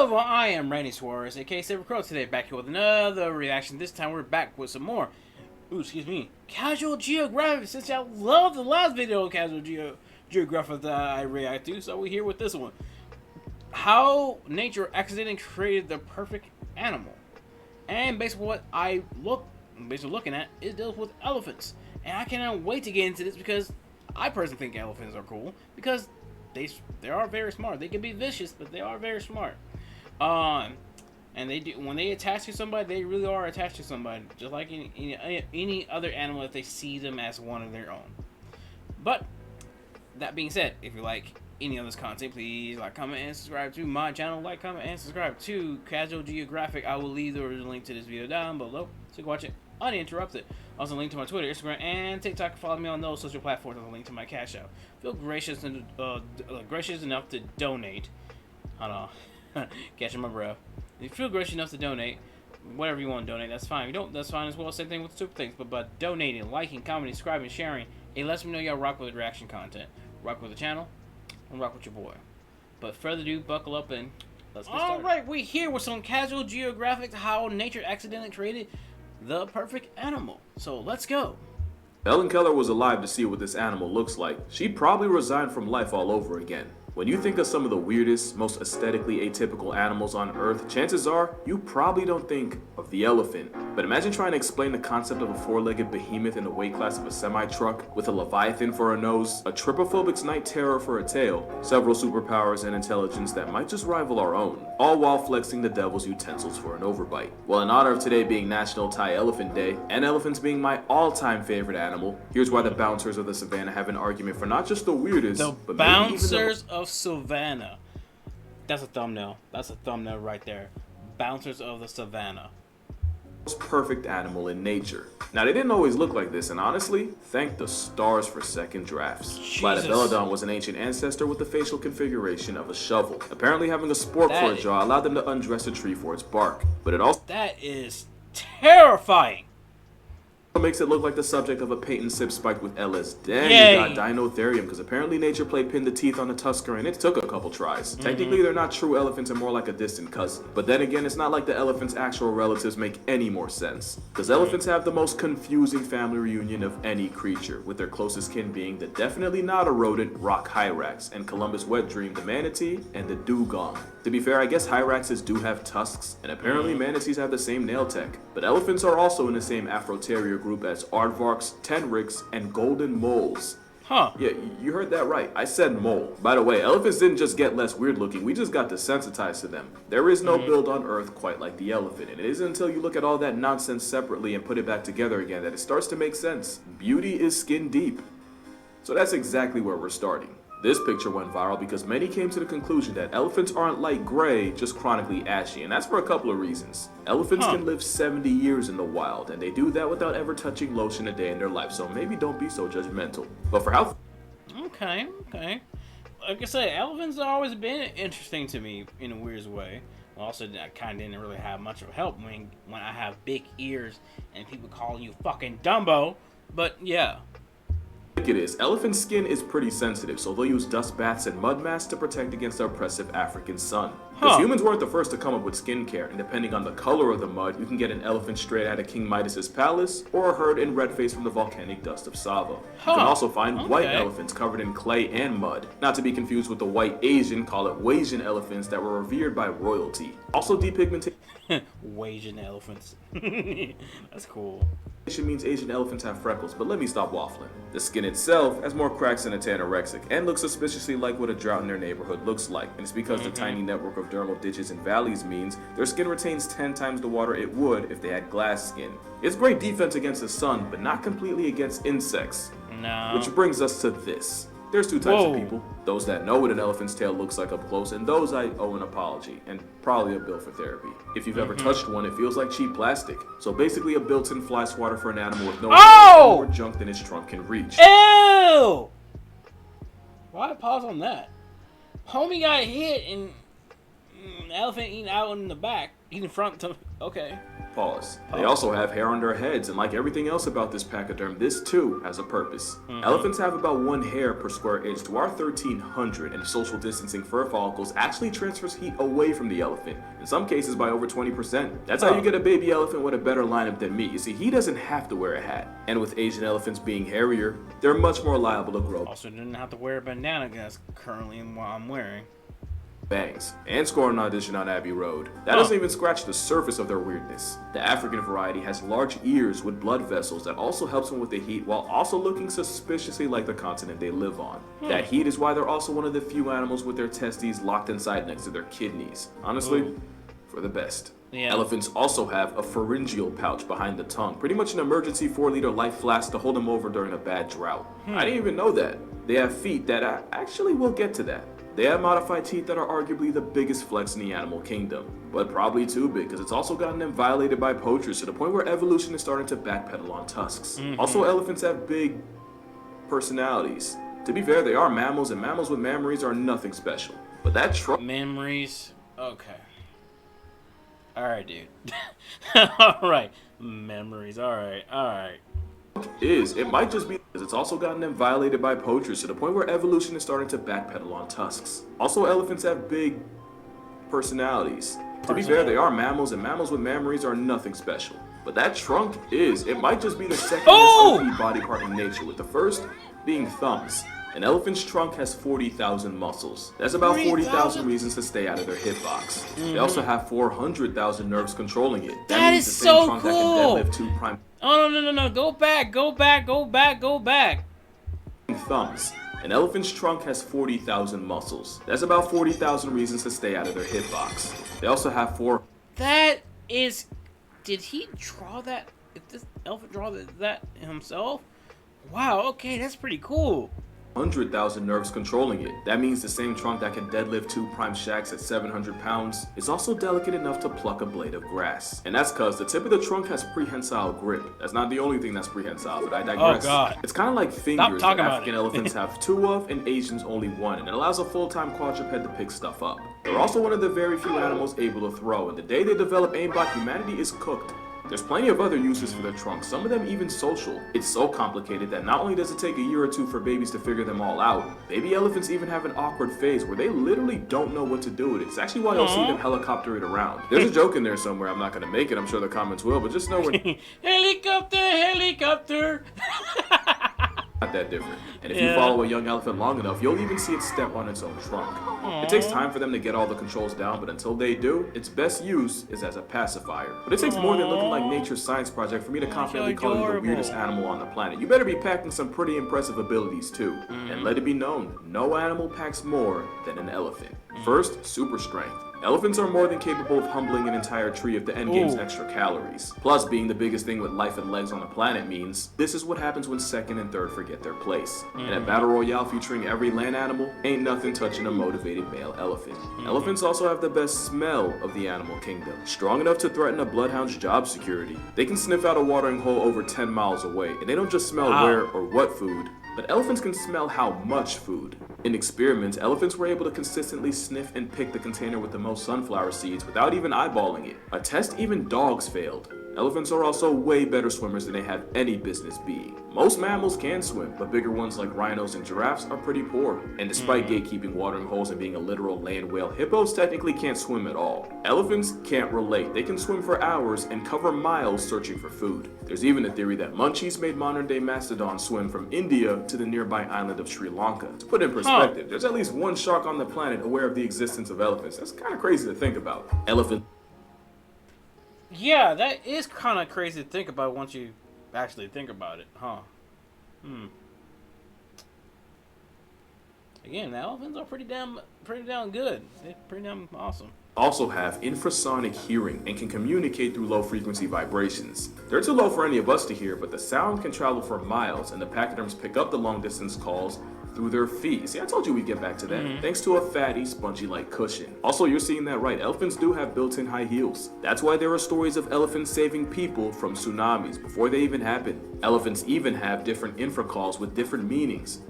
Silva, I am Randy Suarez, aka Silver Crow, today back here with another reaction. This time we're back with some more, Casual Geographic, since I love the last video of Geographic that I react to, so we're here with this one. How nature accidentally created the perfect animal. And basically what looking at, it deals with elephants. And I cannot wait to get into this because I personally think elephants are cool, because they are very smart. They can be vicious, but they are very smart. And they do, when they attach to somebody, they really are attached to somebody, just like any other animal if they see them as one of their own. But that being said, if you like any of this content, please like, comment, and subscribe to my channel. Like, comment, and subscribe to Casual Geographic. I will leave the original link to this video down below so you can watch it uninterrupted. Also, link to my Twitter, Instagram, and TikTok. Follow me on those social platforms. With a link to my Cashapp. Feel gracious enough to donate. Hold on, catching my breath. If you feel gracious enough to donate, whatever you want to donate, that's fine. If you don't, that's fine as well. Same thing with super things. But donating, liking, commenting, subscribing, sharing, it lets me know y'all rock with the reaction content, rock with the channel, and rock with your boy. But further ado, buckle up and let's get started. Alright, we're here with some Casual Geographic, how nature accidentally created the perfect animal. So let's go. Ellen Keller was alive to see what this animal looks like. She'd probably resigned from life all over again. When you think of some of the weirdest, most aesthetically atypical animals on Earth, chances are you probably don't think of the elephant. But imagine trying to explain the concept of a four-legged behemoth in the weight class of a semi-truck, with a leviathan for a nose, a trypophobic's night terror for a tail, several superpowers and intelligence that might just rival our own, all while flexing the devil's utensils for an overbite. Well, in honor of today being National Thai Elephant Day, and elephants being my all-time favorite animal, here's why the bouncers of the savannah have an argument for not just the weirdest, but maybe even the of Savannah. That's a thumbnail. That's a thumbnail right there. Bouncers of the Savannah. Most perfect animal in nature. Now, they didn't always look like this, and honestly, thank the stars for second drafts. Platypelodon was an ancient ancestor with the facial configuration of a shovel. Apparently, having a spork for a jaw allowed them to undress a tree for its bark. But it also is terrifying. Makes it look like the subject of a patent sip spiked with LSD. Then you got Dinotherium, because apparently nature played pin the teeth on the tusker and it took a couple tries. Technically, they're not true elephants and more like a distant cousin. But then again, it's not like the elephant's actual relatives make any more sense. Because elephants have the most confusing family reunion of any creature, with their closest kin being the definitely not a rodent rock hyrax, and Columbus' wet dream the manatee and the dugong. To be fair, I guess hyraxes do have tusks, and apparently manatees have the same nail tech. But elephants are also in the same Afro-terrier group as aardvarks, tenrics, and golden moles. Huh. Yeah, you heard that right. I said mole. By the way, elephants didn't just get less weird looking, we just got desensitized to them. There is no build on Earth quite like the elephant, and it isn't until you look at all that nonsense separately and put it back together again that it starts to make sense. Beauty is skin deep. So that's exactly where we're starting. This picture went viral because many came to the conclusion that elephants aren't light gray, just chronically ashy, and that's for a couple of reasons. Elephants can live 70 years in the wild, and they do that without ever touching lotion a day in their life, so maybe don't be so judgmental. But for how... Okay. Like I said, elephants have always been interesting to me in a weird way. Also, I kind of didn't really have much of help when I have big ears and people calling you fucking Dumbo, but yeah. It is. Elephant skin is pretty sensitive, so they'll use dust baths and mud masks to protect against the oppressive African sun. Because humans weren't the first to come up with skincare, and depending on the color of the mud, you can get an elephant straight out of King Midas's palace, or a herd in red face from the volcanic dust of Sava. You can also find white elephants covered in clay and mud, not to be confused with the white Asian, call it Wasian elephants that were revered by royalty. Also depigmentation. Wasian elephants. That's cool. Means Asian elephants have freckles, but let me stop waffling. The skin itself has more cracks than a tanorexic, and looks suspiciously like what a drought in their neighborhood looks like, and it's because the tiny network of dermal ditches and valleys means their skin retains 10 times the water it would if they had glass skin. It's great defense against the sun, but not completely against insects. No. Which brings us to this. There's two types of people, those that know what an elephant's tail looks like up close, and those I owe an apology, and probably a bill for therapy. If you've ever touched one, it feels like cheap plastic. So basically a built-in fly swatter for an animal with no more junk than its trunk can reach. Ew! Why pause on that? Homie got hit and elephant eating out in the back, eating front to, okay. paws. They also have hair on their heads, and like everything else about this pachyderm, this too has a purpose. Elephants have about 1 hair per square inch to our 1,300, and social distancing fur follicles actually transfers heat away from the elephant, in some cases by over 20%. That's how you get a baby elephant with a better lineup than me. You see, he doesn't have to wear a hat. And with Asian elephants being hairier, they're much more liable to grow Also didn't have to wear a bandana that's currently what I'm wearing. bangs, and score an audition on Abbey Road. That doesn't even scratch the surface of their weirdness. The African variety has large ears with blood vessels that also helps them with the heat while also looking suspiciously like the continent they live on. That heat is why they're also one of the few animals with their testes locked inside next to their kidneys. Honestly, for the best. Yeah. Elephants also have a pharyngeal pouch behind the tongue, pretty much an emergency 4-liter life flask to hold them over during a bad drought. I didn't even know that. They have feet that actually will get to that. They have modified teeth that are arguably the biggest flex in the animal kingdom, but probably too big because it's also gotten them violated by poachers to the point where evolution is starting to backpedal on tusks. Also, elephants have big personalities. To be fair, they are mammals, and mammals with memories are nothing special. But that trunk Memories? Okay. Alright, dude. Alright. Memories. Alright. it might just be because it's also gotten them violated by poachers to the point where evolution is starting to backpedal on tusks. Also, elephants have big personalities. To be fair, they are mammals, and mammals with memories are nothing special. But that trunk it might just be the second most OP body part in nature, with the first being thumbs. An elephant's trunk has 40,000 muscles. That's about 40,000 reasons to stay out of their hitbox. They also have 400,000 nerves controlling it. That means is the same so trunk cool. that can deadlift 2 prime Oh, no. Go back. thumbs. An elephant's trunk has 40,000 muscles. That's about 40,000 reasons to stay out of their hitbox. They also have 4 That is... Did he draw that? Did this elephant draw that himself? Wow, okay, that's pretty cool. 100,000 nerves controlling it. That means the same trunk that can deadlift 2 prime shacks at 700 pounds is also delicate enough to pluck a blade of grass. And that's cause the tip of the trunk has prehensile grip. That's not the only thing that's prehensile, but I digress. Oh god. It's kind of like fingers that talking about African it. elephants have 2 of and Asians only 1, and it allows a full-time quadruped to pick stuff up. They're also one of the very few animals able to throw, and the day they develop aimbot, humanity is cooked. There's plenty of other uses for their trunks, some of them even social. It's so complicated that not only does it take a year or 2 for babies to figure them all out, baby elephants even have an awkward phase where they literally don't know what to do with it. It's actually why you'll see them helicopter it around. There's a joke in there somewhere, I'm not gonna make it, I'm sure the comments will, but just know we're Helicopter! not that different. And if you follow a young elephant long enough, you'll even see it step on its own trunk. It takes time for them to get all the controls down, but until they do, its best use is as a pacifier. But it takes more than looking like nature's science project for me to confidently call you the weirdest animal on the planet. You better be packing some pretty impressive abilities too. And let it be known, no animal packs more than an elephant. First, super strength. Elephants are more than capable of humbling an entire tree of the endgame's extra calories. Plus, being the biggest thing with life and legs on the planet means this is what happens when second and third forget their place. In a battle royale featuring every land animal, ain't nothing touching a motivated male elephant. Elephants also have the best smell of the animal kingdom, strong enough to threaten a bloodhound's job security. They can sniff out a watering hole over 10 miles away, and they don't just smell where or what food, but elephants can smell how much food. In experiments, elephants were able to consistently sniff and pick the container with the most sunflower seeds without even eyeballing it. A test even dogs failed. Elephants are also way better swimmers than they have any business being. Most mammals can swim, but bigger ones like rhinos and giraffes are pretty poor. And despite gatekeeping watering holes and being a literal land whale, hippos technically can't swim at all. Elephants can't relate. They can swim for hours and cover miles searching for food. There's even a theory that munchies made modern-day mastodons swim from India to the nearby island of Sri Lanka. To put in perspective, there's at least one shark on the planet aware of the existence of elephants. That's kind of crazy to think about. Yeah, that is kind of crazy to think about once you actually think about it, huh? Again, the elephants are pretty damn good. They're pretty damn awesome. Also have infrasonic hearing and can communicate through low frequency vibrations. They're too low for any of us to hear, but the sound can travel for miles, and the pachyderms pick up the long distance calls through their feet. See, I told you we'd get back to that. Thanks to a fatty, spongy-like cushion. Also, you're seeing that right. Elephants do have built-in high heels. That's why there are stories of elephants saving people from tsunamis before they even happen. Elephants even have different infracalls with different meanings.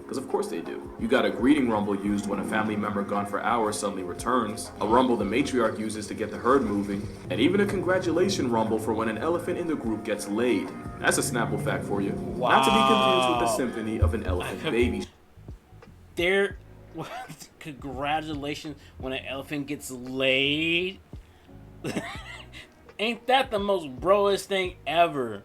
Because of course they do. You got a greeting rumble used when a family member gone for hours suddenly returns, a rumble the matriarch uses to get the herd moving, and even a congratulation rumble for when an elephant in the group gets laid. That's a Snapple fact for you. Wow. Not to be confused with the symphony of an elephant baby. Congratulations when an elephant gets laid. Ain't that the most broest thing ever?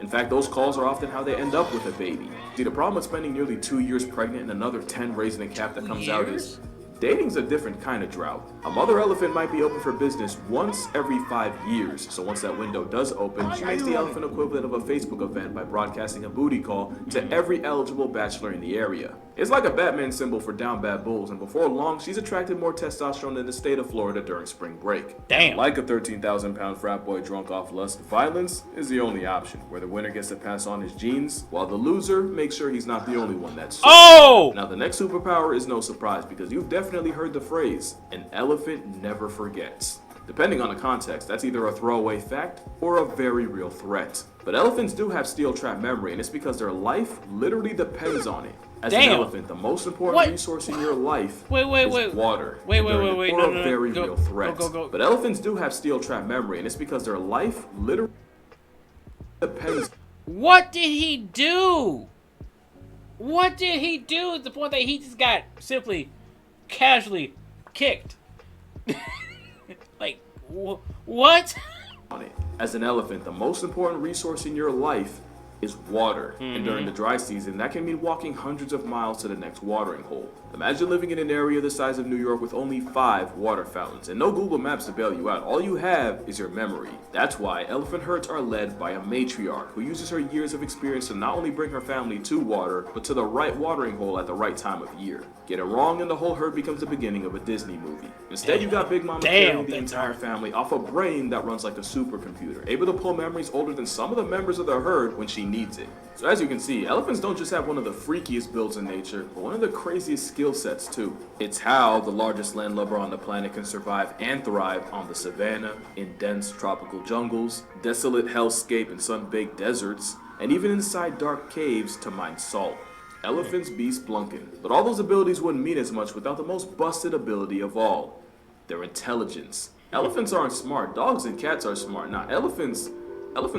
In fact, those calls are often how they end up with a baby. See, the problem with spending nearly 2 years pregnant and another 10 raising a calf that comes out is dating's a different kind of drought. A mother elephant might be open for business once every 5 years, so once that window does open, she makes the elephant equivalent of a Facebook event by broadcasting a booty call to every eligible bachelor in the area. It's like a Batman symbol for down bad bulls, and before long, she's attracted more testosterone than the state of Florida during spring break. Damn. Like a 13,000-pound frat boy drunk off lust, violence is the only option, where the winner gets to pass on his genes, while the loser makes sure he's not the only one that's sick. Oh! Now, the next superpower is no surprise, because you've definitely heard the phrase, an elephant never forgets. Depending on the context, that's either a throwaway fact or a very real threat. But elephants do have steel trap memory, and it's because their life literally depends on it. As an elephant, the most important resource in your life is water. Wait. Or a very real threat. But elephants do have steel trap memory, and it's because their life literally depends. What did he do? What did he do at the point that he just got simply casually kicked? Like, what? As an elephant, the most important resource in your life is water. And during the dry season, that can mean walking hundreds of miles to the next watering hole. Imagine living in an area the size of New York with only 5 water fountains and no Google Maps to bail you out. All you have is your memory. That's why elephant herds are led by a matriarch who uses her years of experience to not only bring her family to water, but to the right watering hole at the right time of year. Get it wrong and the whole herd becomes the beginning of a Disney movie. Instead, you got Big Mama carrying the entire family off a brain that runs like a supercomputer, able to pull memories older than some of the members of the herd when she needs it. So as you can see, elephants don't just have one of the freakiest builds in nature, but one of the craziest skill sets too. It's how the largest landlubber on the planet can survive and thrive on the savannah, in dense tropical jungles, desolate hellscape and sun-baked deserts, and even inside dark caves to mine salt. Elephants be splunkin'. But all those abilities wouldn't mean as much without the most busted ability of all, their intelligence. Elephants aren't smart, dogs and cats are smart. Now elephants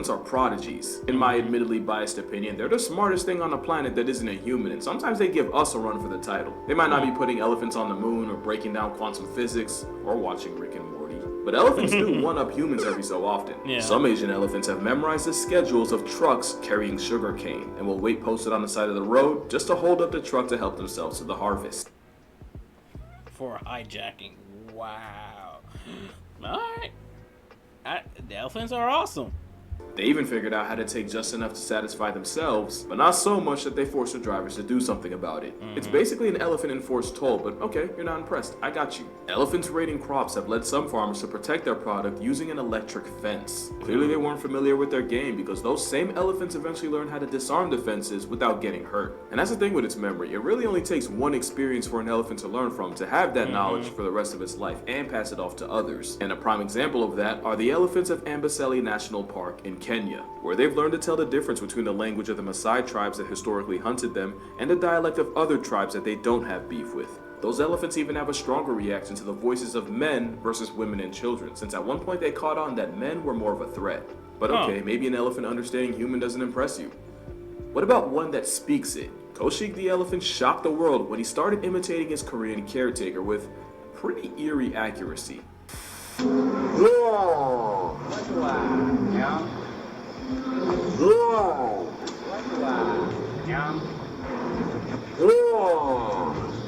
are prodigies. In my admittedly biased opinion, they're the smartest thing on the planet that isn't a human, and sometimes they give us a run for the title. They might not be putting elephants on the moon or breaking down quantum physics or watching Rick and Morty, but elephants do one-up humans every so often. Yeah. Some Asian elephants have memorized the schedules of trucks carrying sugar cane and will wait posted on the side of the road just to hold up the truck to help themselves to the harvest. For hijacking. Wow. Alright. The elephants are awesome. They even figured out how to take just enough to satisfy themselves, but not so much that they force the drivers to do something about it. It's basically an elephant enforced toll, but okay, you're not impressed. I got you. Elephants raiding crops have led some farmers to protect their product using an electric fence. Clearly they weren't familiar with their game because those same elephants eventually learned how to disarm the fences without getting hurt. And that's the thing with its memory. It really only takes one experience for an elephant to learn from to have that knowledge for the rest of its life and pass it off to others. And a prime example of that are the elephants of Amboseli National Park in Kenya, where they've learned to tell the difference between the language of the Maasai tribes that historically hunted them and the dialect of other tribes that they don't have beef with. Those elephants even have a stronger reaction to the voices of men versus women and children, since at one point they caught on that men were more of a threat. But okay, maybe an elephant understanding human doesn't impress you. What about one that speaks it? Koshik the elephant shocked the world when he started imitating his Korean caretaker with pretty eerie accuracy.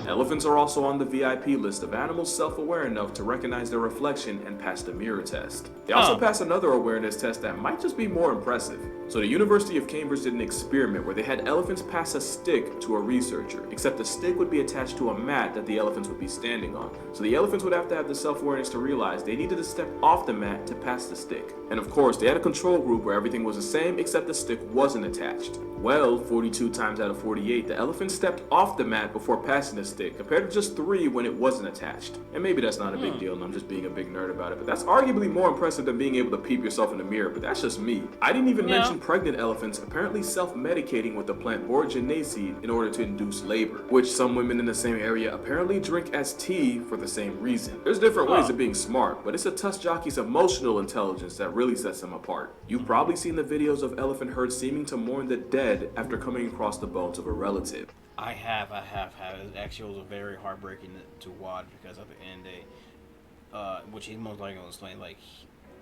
Elephants are also on the VIP list of animals self-aware enough to recognize their reflection and pass the mirror test. They also pass another awareness test that might just be more impressive. So the University of Cambridge did an experiment where they had elephants pass a stick to a researcher, except the stick would be attached to a mat that the elephants would be standing on. So the elephants would have to have the self-awareness to realize they needed to step off the mat to pass the stick. And of course, they had a control group where everything was the same except the stick wasn't attached. Well, 42 times out of 48, the elephant stepped off the mat before passing the stick, compared to just 3 when it wasn't attached. And maybe that's not a big deal and I'm just being a big nerd about it, but that's arguably more impressive than being able to peep yourself in the mirror, but that's just me. I didn't even mention pregnant elephants apparently self-medicating with the plant borage seed in order to induce labor, which some women in the same area apparently drink as tea for the same reason. There's different ways of being smart, but it's a tusk jockey's emotional intelligence that really sets them apart. You've probably seen the videos of elephant herds seeming to mourn the dead after coming across the bones of a relative. I have. It actually was very heartbreaking to watch because at the end of the day, which he most likely will explain, like,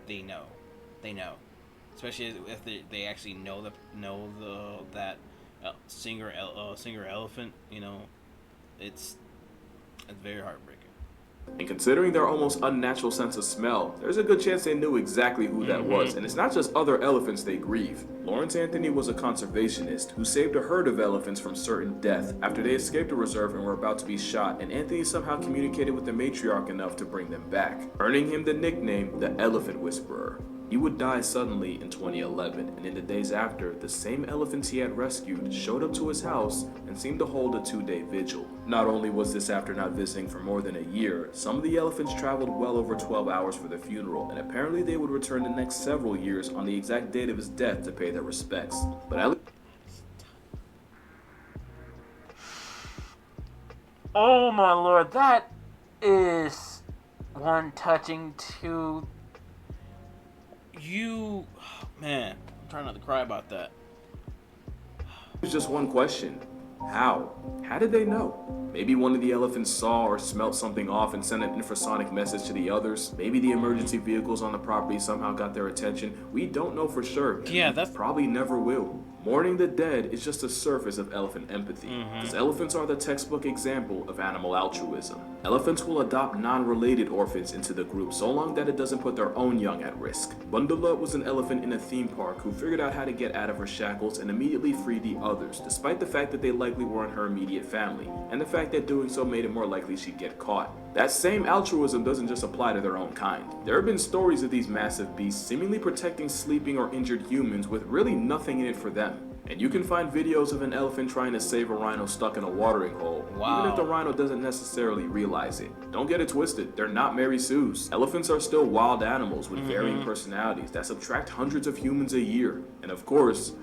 they know. Especially if they actually know that singer elephant, you know, it's very heartbreaking. And considering their almost unnatural sense of smell, there's a good chance they knew exactly who that was, and it's not just other elephants they grieve. Lawrence Anthony was a conservationist who saved a herd of elephants from certain death after they escaped a reserve and were about to be shot, and Anthony somehow communicated with the matriarch enough to bring them back, earning him the nickname the Elephant Whisperer. He would die suddenly in 2011, and in the days after, the same elephants he had rescued showed up to his house and seemed to hold a 2-day vigil. Not only was this after not visiting for more than a year, some of the elephants traveled well over 12 hours for the funeral, and apparently they would return the next several years on the exact date of his death to pay their respects. But at least... Oh my lord, that is one touching to... man, I'm trying not to cry about that. There's just one question. How? How did they know? Maybe one of the elephants saw or smelt something off and sent an infrasonic message to the others. Maybe the emergency vehicles on the property somehow got their attention. We don't know for sure. Yeah, that's probably never will. Mourning the dead is just a surface of elephant empathy, because elephants are the textbook example of animal altruism. Elephants will adopt non-related orphans into the group so long that it doesn't put their own young at risk. Bundala was an elephant in a theme park who figured out how to get out of her shackles and immediately freed the others, despite the fact that they likely weren't her immediate family, and the fact that doing so made it more likely she'd get caught. That same altruism doesn't just apply to their own kind. There have been stories of these massive beasts seemingly protecting sleeping or injured humans with really nothing in it for them. And you can find videos of an elephant trying to save a rhino stuck in a watering hole, even if the rhino doesn't necessarily realize it. Don't get it twisted, they're not Mary Sue's. Elephants are still wild animals with varying personalities that subtract hundreds of humans a year. And of course,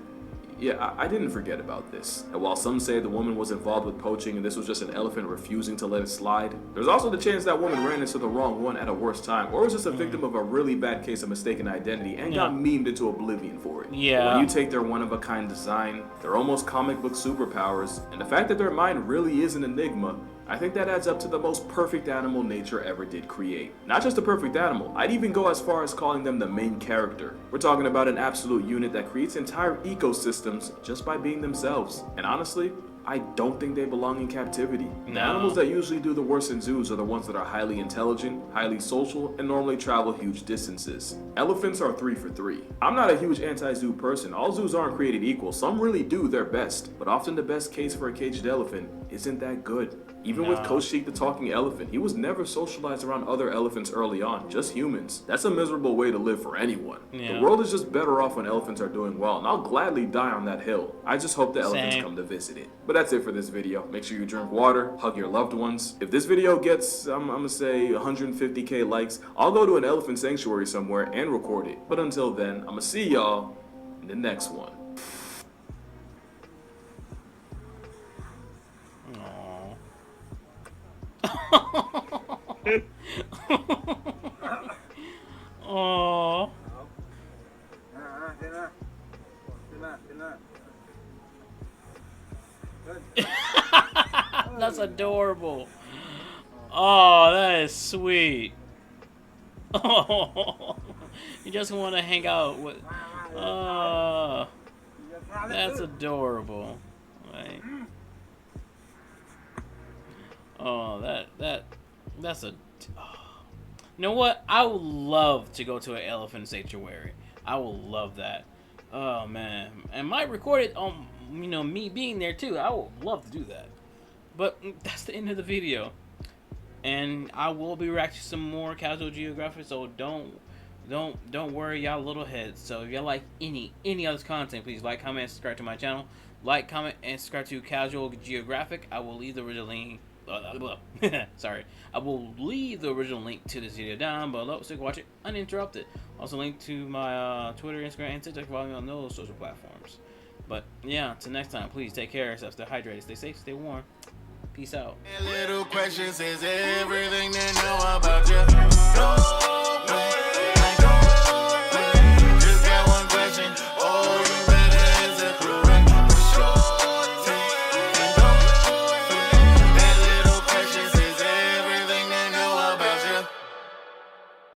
yeah, I didn't forget about this. And while some say the woman was involved with poaching and this was just an elephant refusing to let it slide, there's also the chance that woman ran into the wrong one at a worse time, or was just a victim of a really bad case of mistaken identity and got memed into oblivion for it. Yeah. But when you take their one-of-a-kind design, their almost comic book superpowers, and the fact that their mind really is an enigma, I think that adds up to the most perfect animal nature ever did create. Not just a perfect animal, I'd even go as far as calling them the main character. We're talking about an absolute unit that creates entire ecosystems just by being themselves. And honestly, I don't think they belong in captivity. The animals that usually do the worst in zoos are the ones that are highly intelligent, highly social, and normally travel huge distances. Elephants are 3 for 3. I'm not a huge anti-zoo person. All zoos aren't created equal. Some really do their best, but often the best case for a caged elephant isn't that good. Even with Koshik the talking elephant, he was never socialized around other elephants early on, just humans. That's a miserable way to live for anyone. The world is just better off when elephants are doing well, and I'll gladly die on that hill. I just hope the elephants come to visit it. But that's it for this video. Make sure you drink water, hug your loved ones. If this video gets, I'm gonna say 150k likes, I'll go to an elephant sanctuary somewhere and record it. But until then, I'm gonna see y'all in the next one. Aww. That's adorable. Oh, that is sweet. Oh, you just want to hang out with. Oh, that's adorable. Right. Oh, that's a. Oh. You know what? I would love to go to an elephant sanctuary. I will love that. Oh man, and might record it on me being there too. I would love to do that. But that's the end of the video, and I will be reacting to some more Casual Geographic. So don't don't worry, y'all little heads. So if y'all like any other content, please like, comment, and subscribe to my channel. Like, comment, and subscribe to Casual Geographic. I will leave the original link. Sorry, I will leave the original link to this video down below so you can watch it uninterrupted. Also, link to my Twitter, Instagram, and TikTok. Follow me on those social platforms. But yeah, until next time, please take care of yourself. Stay hydrated, stay safe, stay warm. Peace out. Little questions is everything they know about you.